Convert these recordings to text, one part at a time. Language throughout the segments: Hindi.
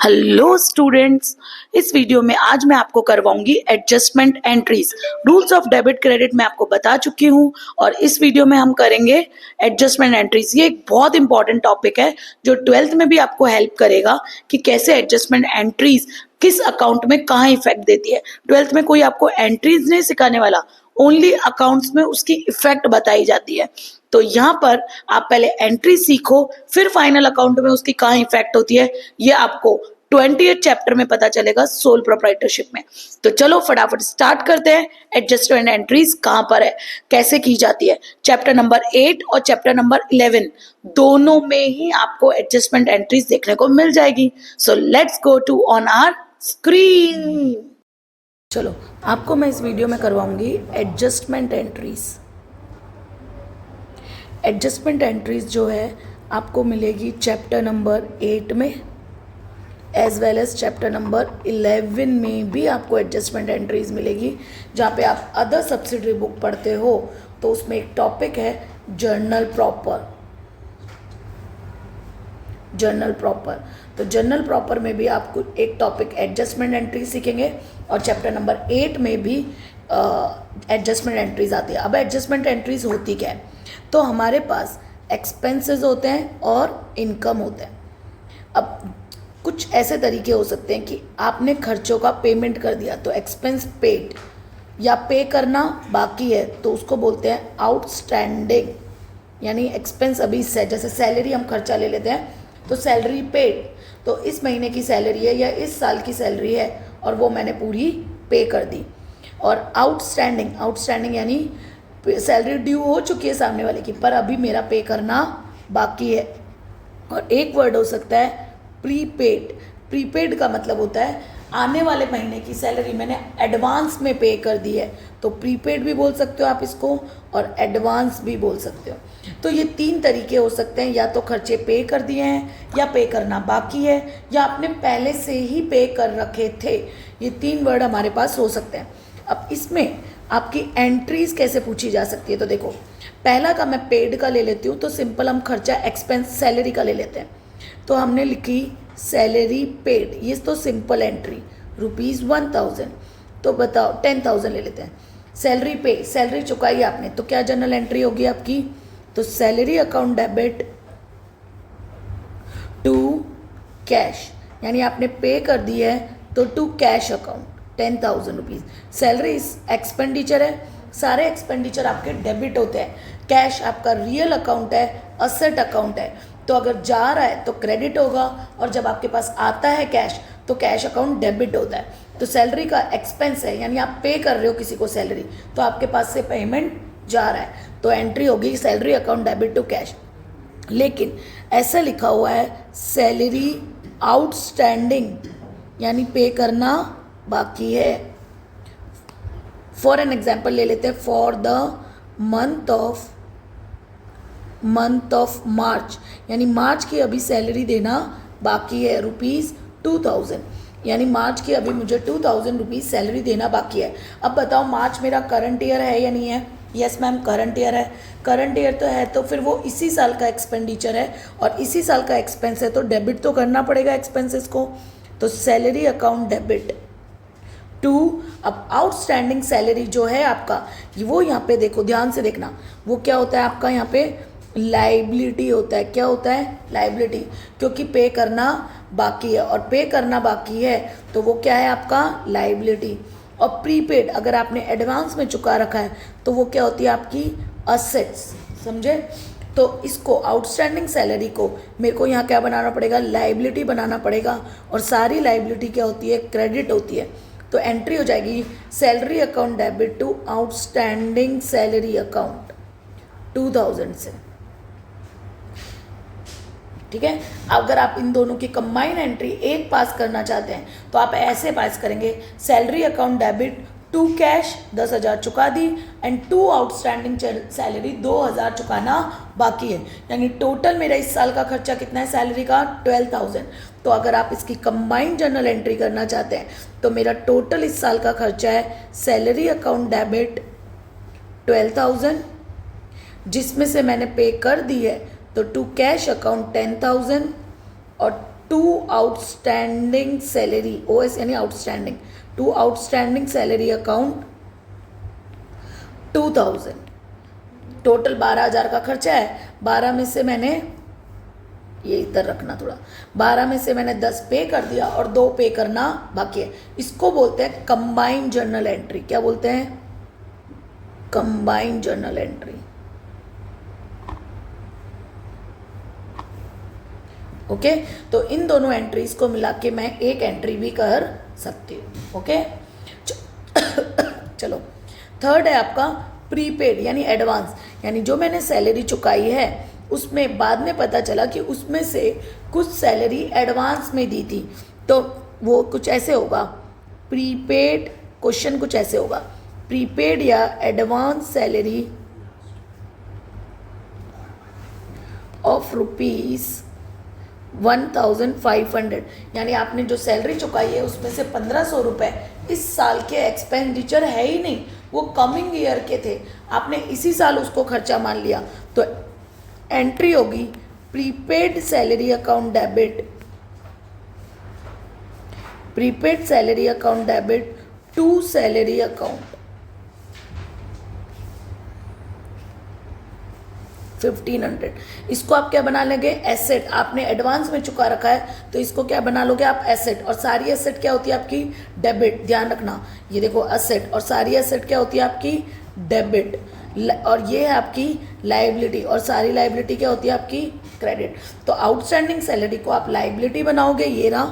हेलो स्टूडेंट्स, इस वीडियो में आज मैं आपको करवाऊंगी adjustment entries. Rules of debit credit मैं आपको बता चुकी हूँ और इस वीडियो में हम करेंगे एडजस्टमेंट एंट्रीज। ये एक बहुत इंपॉर्टेंट टॉपिक है जो 12th में भी आपको हेल्प करेगा कि कैसे एडजस्टमेंट एंट्रीज किस अकाउंट में कहाँ इफेक्ट देती है। 12th में कोई आपको एंट्रीज नहीं सिखाने वाला, ओनली अकाउंट्स में उसकी इफेक्ट बताई जाती है। तो यहाँ पर आप पहले एंट्री सीखो, फिर फाइनल अकाउंट में उसकी कहाँ इफेक्ट होती है ये आपको 20th चैप्टर में पता चलेगा, सोल प्रोप्राइटरशिप में। तो चलो फटाफट स्टार्ट करते हैं। एडजस्टमेंट एंट्रीज कहाँ पर है, कैसे की जाती है। चैप्टर नंबर 8 और चैप्टर नंबर 11 दोनों में ही आपको एडजस्टमेंट एंट्रीज देखने को मिल जाएगी। So let's go to on our screen. चलो आपको मैं इस वीडियो में करवाऊंगी एडजस्टमेंट एंट्रीज। एडजस्टमेंट एंट्रीज जो है आपको मिलेगी चैप्टर नंबर 8 में as well as chapter number 11 में भी आपको एडजस्टमेंट एंट्रीज मिलेगी। जहाँ पे आप अदर सब्सिडरी बुक पढ़ते हो तो उसमें एक टॉपिक है जर्नल प्रॉपर। जर्नल प्रॉपर, तो जर्नल प्रॉपर में भी आपको एक टॉपिक एडजस्टमेंट एंट्री सीखेंगे और चैप्टर नंबर 8 में भी एडजस्टमेंट एंट्रीज आती है। अब एडजस्टमेंट एंट्रीज होती क्या है, तो हमारे पास एक्सपेंसेस होते हैं और इनकम होते हैं। अब कुछ ऐसे तरीके हो सकते हैं कि आपने खर्चों का पेमेंट कर दिया तो एक्सपेंस पेड, या पे करना बाकी है तो उसको बोलते हैं आउटस्टैंडिंग, यानी एक्सपेंस अभी से, जैसे सैलरी हम खर्चा ले लेते हैं तो सैलरी पेड, तो इस महीने की सैलरी है या इस साल की सैलरी है और वो मैंने पूरी पे कर दी। और आउटस्टैंडिंग, आउटस्टैंडिंग यानी सैलरी ड्यू हो चुकी है सामने वाले की पर अभी मेरा पे करना बाकी है। और एक वर्ड हो सकता है प्रीपेड। प्रीपेड का मतलब होता है आने वाले महीने की सैलरी मैंने एडवांस में पे कर दी है, तो प्रीपेड भी बोल सकते हो आप इसको और एडवांस भी बोल सकते हो। तो ये 3 तरीके हो सकते हैं, या तो खर्चे पे कर दिए हैं, या पे करना बाकी है, या आपने पहले से ही पे कर रखे थे। ये 3 वर्ड हमारे पास हो सकते हैं। अब इसमें आपकी एंट्रीज कैसे पूछी जा सकती है, तो देखो पहला का मैं पेड का ले लेती हूँ, तो सिंपल हम खर्चा एक्सपेंस सैलरी का ले लेते हैं। तो हमने लिखी सैलरी पेड, ये तो सिंपल एंट्री ₹1000। तो बताओ 10,000 ले लेते हैं। सैलरी पे, सैलरी चुकाई आपने तो क्या जनरल एंट्री होगी आपकी, तो salary account debit to cash, यानी आपने पे कर दी है तो to cash account 10,000 rupees. Salary expenditure है, सारे एक्सपेंडिचर आपके डेबिट होते हैं। कैश आपका रियल अकाउंट है, असेट अकाउंट है, तो अगर जा रहा है तो क्रेडिट होगा और जब आपके पास आता है कैश तो कैश अकाउंट डेबिट होता है। तो सैलरी का एक्सपेंस है, यानी आप पे कर रहे हो किसी को सैलरी, तो आपके पास से पेमेंट जा रहा है, तो एंट्री होगी salary account debit to cash. लेकिन ऐसा लिखा हुआ है सैलरी आउटस्टैंडिंग, यानी पे करना बाकी है। फॉर एन एग्जाम्पल ले लेते हैं, for the month of March, यानी मार्च की अभी सैलरी देना बाकी है ₹2000, यानी मार्च की अभी मुझे 2000 रुपीज़ सैलरी देना बाकी है। अब बताओ मार्च मेरा करंट ईयर है या नहीं है, यस मैम करंट ईयर है। करंट ईयर तो है, तो फिर वो इसी साल का एक्सपेंडिचर है और इसी साल का एक्सपेंस है, तो डेबिट तो करना पड़ेगा एक्सपेंसेस को। तो सैलरी अकाउंट डेबिट टू, अब आउटस्टैंडिंग सैलरी जो है आपका, वो यहाँ पे देखो ध्यान से देखना, वो क्या होता है आपका यहाँ पे लाइबिलिटी होता है। क्या होता है, लाइबिलिटी, क्योंकि पे करना बाकी है और पे करना बाकी है तो वो क्या है आपका लाइबिलिटी। और प्रीपेड, अगर आपने एडवांस में चुका रखा है तो वो क्या होती है आपकी असेट्स, समझे। तो इसको आउटस्टैंडिंग सैलरी को मेरे को यहाँ क्या बनाना पड़ेगा, लाइबिलिटी बनाना पड़ेगा, और सारी लाइबिलिटी क्या होती है, क्रेडिट होती है। तो एंट्री हो जाएगी salary account debit to outstanding salary account 2000 से, ठीक है। अगर आप इन दोनों की कंबाइन एंट्री एक पास करना चाहते हैं तो आप ऐसे पास करेंगे, salary account debit to cash 10,000 चुका दी एंड टू आउटस्टैंडिंग सैलरी 2,000 चुकाना बाकी है, यानी टोटल मेरा इस साल का खर्चा कितना है सैलरी का 12,000। तो अगर आप इसकी कंबाइंड जर्नल एंट्री करना चाहते हैं तो मेरा टोटल इस साल का खर्चा है सैलरी अकाउंट डेबिट 12,000, जिसमें से मैंने पे कर दी है तो टू कैश अकाउंट 10,000 और टू आउटस्टैंडिंग सैलरी, OS यानी outstanding, to outstanding salary account 2000, total 12,000 का खर्चा है। 12 में से मैंने, ये इधर रखना थोड़ा, 12 में से मैंने 10 पे कर दिया और 2 पे करना बाकी है। इसको बोलते हैं कंबाइंड जर्नल एंट्री। क्या बोलते हैं? Combined journal entry. ओके, तो इन दोनों एंट्रीज को मिला के मैं एक एंट्री भी कर सकती हूँ। ओके, चलो थर्ड है आपका प्रीपेड यानी एडवांस, यानी जो मैंने सैलरी चुकाई है उसमें बाद में पता चला कि उसमें से कुछ सैलरी एडवांस में दी थी, तो वो कुछ ऐसे होगा प्रीपेड, क्वेश्चन कुछ ऐसे होगा, प्रीपेड या एडवांस सैलरी ऑफ ₹1,500, यानी आपने जो सैलरी चुकाई है उसमें से 1,500 रुपये इस साल के एक्सपेंडिचर है ही नहीं, वो कमिंग ईयर के थे, आपने इसी साल उसको खर्चा मान लिया, तो एंट्री होगी prepaid salary account debit, prepaid salary account debit to salary account 1,500। इसको आप क्या बना लेंगे? एसेट। आपने एडवांस में चुका रखा है तो इसको क्या बना लोगे आप? एसेट। और सारी एसेट क्या होती है आपकी? डेबिट। ध्यान रखना, ये देखो एसेट, और सारी एसेट क्या होती है आपकी? डेबिट। और ये है आपकी लाइबिलिटी, और सारी लाइबिलिटी क्या होती है आपकी? क्रेडिट। तो आउटस्टैंडिंग सैलरी को आप लाइबिलिटी बनाओगे, ये रहा,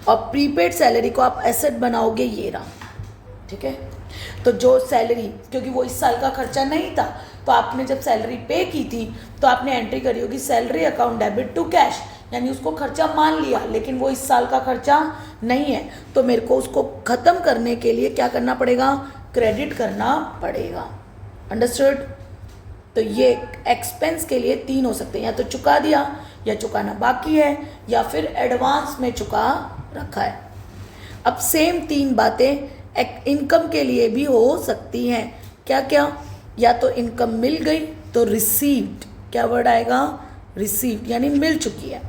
और प्रीपेड सैलरी को आप एसेट बनाओगे, ये रहा। ठीक है, तो जो सैलरी, क्योंकि वो इस साल का खर्चा नहीं था, तो आपने जब सैलरी पे की थी तो आपने एंट्री करी होगी salary account debit to cash, यानी उसको खर्चा मान लिया, लेकिन वो इस साल का खर्चा नहीं है, तो मेरे को उसको ख़त्म करने के लिए क्या करना पड़ेगा? क्रेडिट करना पड़ेगा। अंडरस्टूड? तो ये एक्सपेंस के लिए 3 हो सकते हैं, या तो चुका दिया, या चुकाना बाकी है, या फिर एडवांस में चुका रखा है। अब सेम 3 बातें इनकम के लिए भी हो सकती हैं। क्या क्या? या तो इनकम मिल गई तो रिसीव्ड, क्या वर्ड आएगा? रिसीव्ड, यानी मिल चुकी है,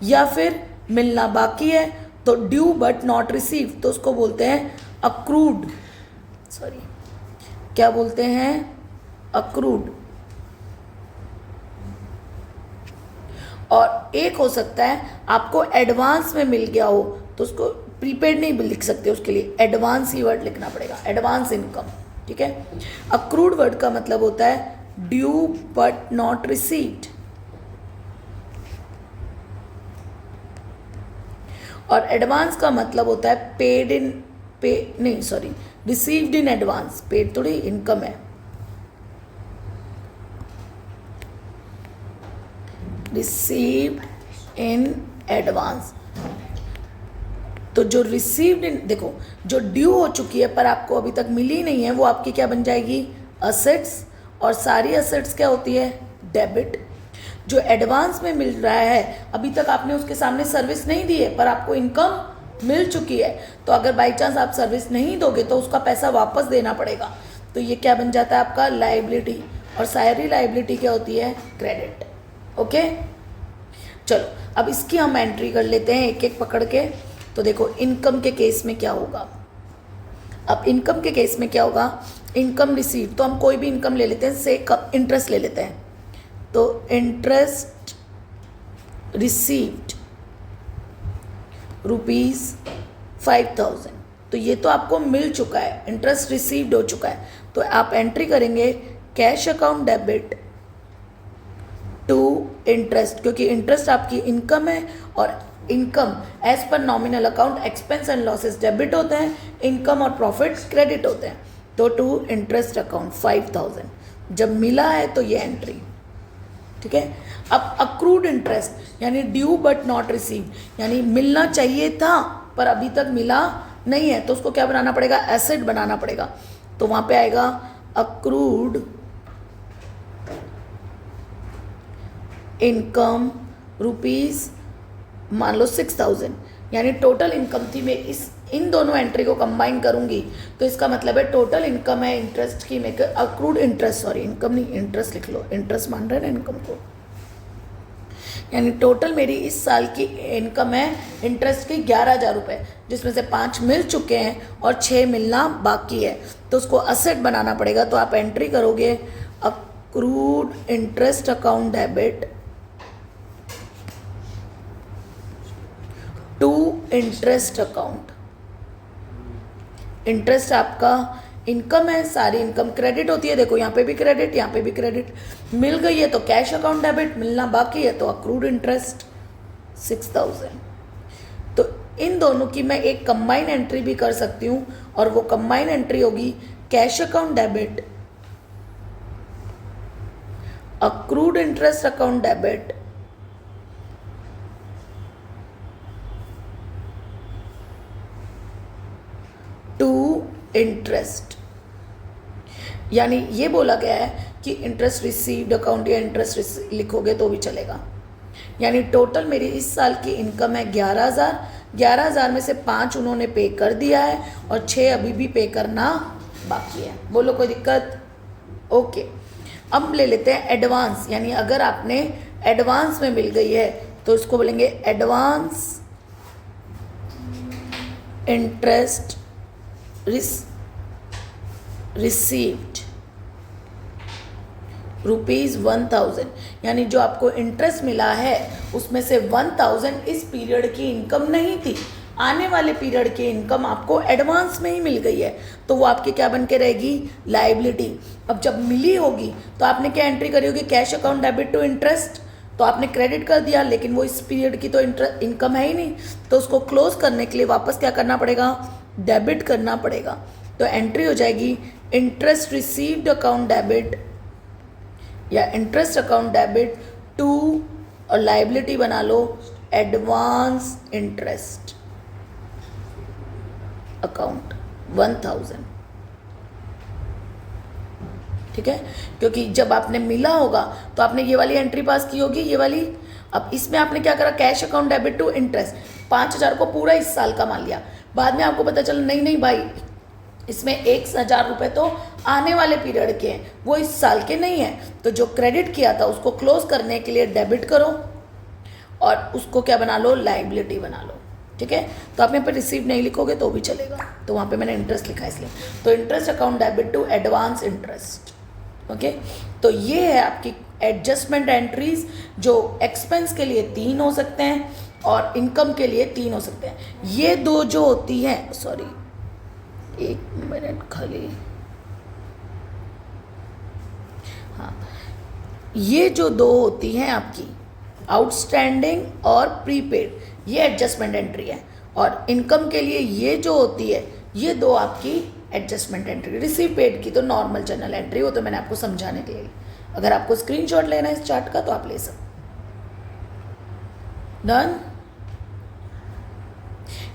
या फिर मिलना बाकी है तो ड्यू बट नॉट रिसीव्ड, तो उसको बोलते हैं अक्रूड, सॉरी क्या बोलते हैं? अक्रूड। और एक हो सकता है आपको एडवांस में मिल गया हो, तो उसको प्रीपेड नहीं लिख सकते, उसके लिए एडवांस ही वर्ड लिखना पड़ेगा, एडवांस इनकम। ठीक है, अक्रूड वर्ड का मतलब होता है ड्यू बट नॉट रिसीव्ड, और एडवांस का मतलब होता है रिसीव्ड इन एडवांस। पेड थोड़ी इनकम है, रिसीव्ड इन एडवांस। तो जो रिसीव्ड इन, देखो जो ड्यू हो चुकी है पर आपको अभी तक मिली नहीं है, वो आपकी क्या बन जाएगी? असेट्स। और सारी असेट्स क्या होती है? डेबिट। जो एडवांस में मिल रहा है, अभी तक आपने उसके सामने सर्विस नहीं दी है पर आपको इनकम मिल चुकी है, तो अगर बाई चांस आप सर्विस नहीं दोगे तो उसका पैसा वापस देना पड़ेगा, तो ये क्या बन जाता है आपका? लाइबिलिटी। और सारी लाइबिलिटी क्या होती है? क्रेडिट। ओके, चलो अब इसकी हम एंट्री कर लेते हैं एक एक पकड़ के। तो देखो इनकम के केस में क्या होगा? अब इनकम के केस में क्या होगा? इनकम रिसीव, तो हम कोई भी इनकम ले लेते हैं, से इंटरेस्ट ले लेते हैं, तो इंटरेस्ट रिसीव्ड ₹5,000, तो ये तो आपको मिल चुका है, इंटरेस्ट रिसीव्ड हो चुका है, तो आप एंट्री करेंगे cash account debit to interest, क्योंकि इंटरेस्ट आपकी इनकम है, और income as per nominal account expense and losses debit होते हैं, इनकम और प्रॉफिट क्रेडिट होते हैं, तो टू इंटरेस्ट अकाउंट 5,000 जब मिला है तो ये एंट्री। ठीक है, अब अक्रूड इंटरेस्ट यानी ड्यू बट नॉट रिसीव, यानी मिलना चाहिए था पर अभी तक मिला नहीं है, तो उसको क्या बनाना पड़ेगा? एसेट बनाना पड़ेगा, तो वहां पे आएगा अक्रूड इनकम रुपीज, मान लो 6,000, यानी टोटल इनकम थी, मैं इन दोनों एंट्री को कंबाइन करूंगी तो इसका मतलब है टोटल इनकम है इंटरेस्ट की, मैं अक्रूड इंटरेस्ट, सॉरी इनकम नहीं इंटरेस्ट लिख लो, इंटरेस्ट मान रहे हैं ना इनकम को, यानी टोटल मेरी इस साल की इनकम है इंटरेस्ट की 11,000 रुपये, जिसमें से 5 मिल चुके हैं और 6 मिलना बाकी है, तो उसको असेट बनाना पड़ेगा। तो आप एंट्री करोगे accrued interest account debit to interest account. Interest आपका इनकम है, सारी इनकम क्रेडिट होती है, देखो यहाँ पे भी क्रेडिट, यहाँ पे भी क्रेडिट, मिल गई है तो कैश अकाउंट डेबिट, मिलना बाकी है तो अक्रूड इंटरेस्ट 6,000। तो इन दोनों की मैं एक कंबाइन एंट्री भी कर सकती हूँ, और वो कंबाइन एंट्री होगी cash account debit accrued interest account debit to interest. यानी ये बोला गया है कि इंटरेस्ट रिसीव्ड अकाउंट या इंटरेस्ट लिखोगे तो भी चलेगा। यानी टोटल मेरी इस साल की इनकम है 11,000, 11,000 में से 5 उन्होंने पे कर दिया है और 6 अभी भी पे करना बाकी है। बोलो कोई दिक्कत? ओके, अब ले लेते हैं एडवांस। यानी अगर आपने एडवांस में मिल गई है तो इसको बोलेंगे एडवांस इंटरेस्ट रिसीव्ड ₹1,000। यानी जो आपको इंटरेस्ट मिला है उसमें से 1,000 इस पीरियड की इनकम नहीं थी, आने वाले पीरियड की इनकम आपको एडवांस में ही मिल गई है, तो वो आपकी क्या बन के रहेगी? लायबिलिटी। अब जब मिली होगी तो आपने क्या एंट्री करी होगी? Cash account debit to interest. तो आपने क्रेडिट कर दिया, लेकिन वो इस पीरियड की तो इनकम है ही नहीं, तो उसको क्लोज करने के लिए वापस क्या करना पड़ेगा? डेबिट करना पड़ेगा। तो एंट्री हो जाएगी इंटरेस्ट रिसीव्ड अकाउंट डेबिट या इंटरेस्ट अकाउंट डेबिट टू, और लायबिलिटी बना लो एडवांस इंटरेस्ट अकाउंट 1,000। ठीक है, क्योंकि जब आपने मिला होगा तो आपने ये वाली एंट्री पास की होगी, ये वाली। अब इसमें आपने क्या करा? Cash account debit to interest, 5,000 को पूरा इस साल का मान लिया। बाद में आपको पता चला नहीं भाई, इसमें 1,000 रुपये तो आने वाले पीरियड के हैं, वो इस साल के नहीं है, तो जो क्रेडिट किया था उसको क्लोज करने के लिए डेबिट करो और उसको क्या बना लो? लायबिलिटी बना लो। ठीक है, तो आप यहाँ पे रिसीव नहीं लिखोगे तो भी चलेगा, तो वहाँ पे मैंने इंटरेस्ट लिखा है इसलिए। तो interest account debit to advance interest. Okay, तो ये है आपकी एडजस्टमेंट एंट्रीज, जो एक्सपेंस के लिए 3 हो सकते हैं और इनकम के लिए 3 हो सकते हैं। ये दो जो होती हैं, सॉरी 1 मिनट खाली, हाँ, ये जो 2 होती हैं आपकी आउटस्टैंडिंग और प्रीपेड, ये एडजस्टमेंट एंट्री है, और इनकम के लिए ये जो होती है ये 2 आपकी एडजस्टमेंट एंट्री। रिसीव पेड की तो नॉर्मल जनरल एंट्री, वो तो मैंने आपको समझाने के लिए, अगर आपको स्क्रीनशॉट लेना है इस चार्ट का तो आप ले सकते। डन।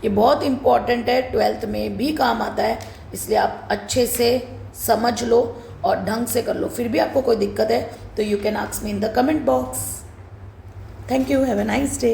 ये बहुत इंपॉर्टेंट है, 12th में भी काम आता है, इसलिए आप अच्छे से समझ लो और ढंग से कर लो। फिर भी आपको कोई दिक्कत है तो you can ask me in the comment box. Thank you, have a nice day.